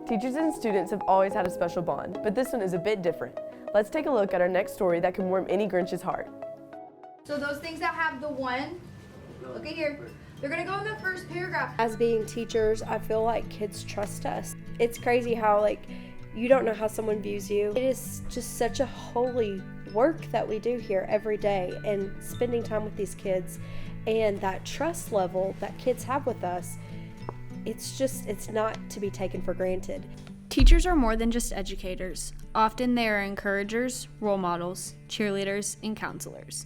Teachers and students have always had a special bond, but this one is a bit different. Let's take a look at our next story that can warm any Grinch's heart. So those things that have the one, look at here, they're gonna go in the first paragraph. As being teachers, I feel like kids trust us. It's crazy how you don't know how someone views you. It is just such a holy work that we do here every day, and spending time with these kids and that trust level that kids have with us, it's not to be taken for granted. Teachers are more than just educators. Often they are encouragers, role models, cheerleaders, and counselors.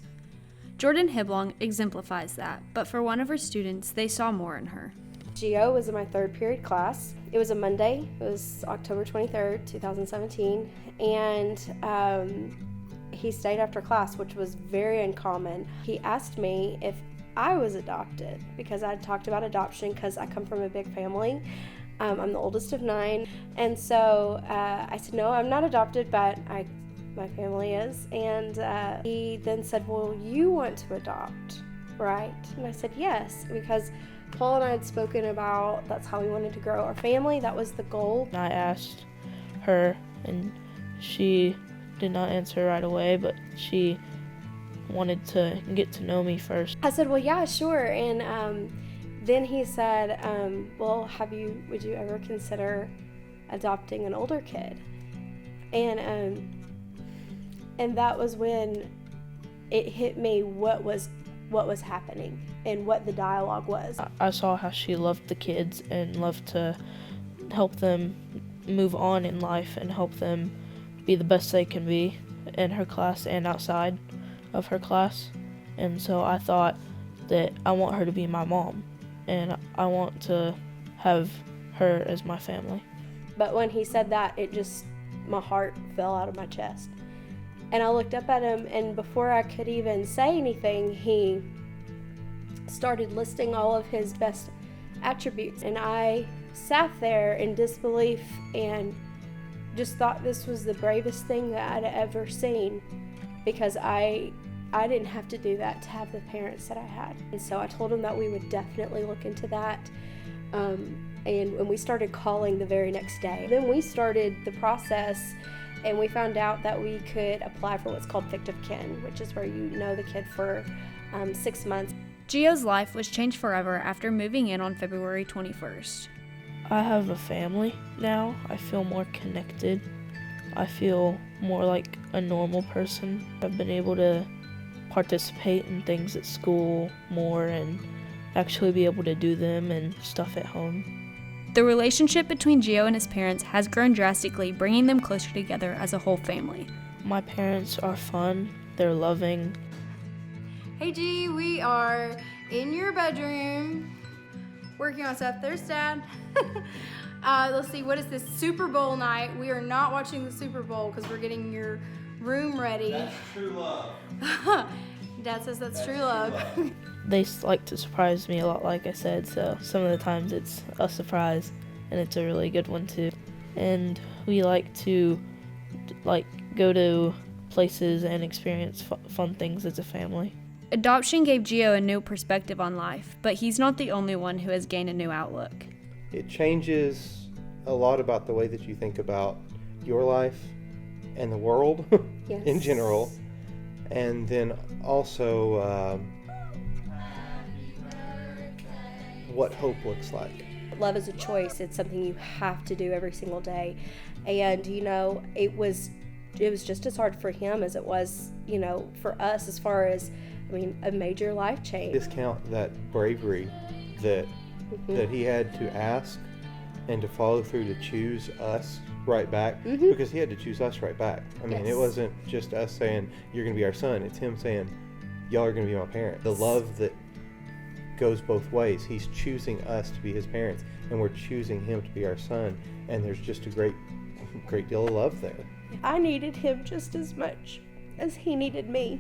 Jordan Hiblong exemplifies that, but for one of her students, they saw more in her. Geo was in my third period class. It was a Monday. It was October 23rd, 2017, and he stayed after class, which was very uncommon. He asked me if I was adopted because I had talked about adoption because I come from a big family. I'm the oldest of 9, and so I said, no, I'm not adopted, but my family is. And he then said, well, you want to adopt, right? And I said, yes, because Paul and I had spoken about that's how we wanted to grow our family. That was the goal. I asked her, and she did not answer right away, but she wanted to get to know me first. I said, well, yeah, sure. And then he said, well, would you ever consider adopting an older kid? And that was when it hit me what was happening and what the dialogue was. I saw how she loved the kids and loved to help them move on in life and help them be the best they can be in her class and outside of her class. And so I thought that I want her to be my mom, and I want to have her as my family. But when he said that, my heart fell out of my chest. And I looked up at him, and before I could even say anything, he started listing all of his best attributes. And I sat there in disbelief and just thought this was the bravest thing that I'd ever seen, because I didn't have to do that to have the parents that I had. And so I told him that we would definitely look into that. And we started calling the very next day. Then we started the process, and we found out that we could apply for what's called fictive kin, which is where you know the kid for 6 months. Geo's life was changed forever after moving in on February 21st. I have a family now. I feel more connected. I feel more like a normal person. I've been able to participate in things at school more and actually be able to do them and stuff at home. The relationship between Geo and his parents has grown drastically, bringing them closer together as a whole family. My parents are fun. They're loving. Hey G, we are in your bedroom working on stuff. There's Dad. Let's see, what is this? Super Bowl night. We are not watching the Super Bowl because we're getting your room ready. That's true love. Dad says that's true love. They like to surprise me a lot, like I said, so some of the times it's a surprise, and it's a really good one too. And we like to go to places and experience fun things as a family. Adoption gave Geo a new perspective on life, but he's not the only one who has gained a new outlook. It changes a lot about the way that you think about your life and the world Yes. in general. And then also what hope looks like. Love is a choice. It's something you have to do every single day. And, it was just as hard for him as it was, for us, as far as, a major life change. Discount that bravery that he had to ask and to follow through to choose us right back, because he had to choose us right back. Yes. It wasn't just us saying, you're going to be our son. It's him saying, y'all are going to be my parent. The love that goes both ways. He's choosing us to be his parents, and we're choosing him to be our son, and there's just a great deal of love there. I needed him just as much as he needed me.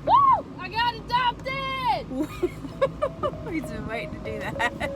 Woo! I got adopted! He's been waiting to do that.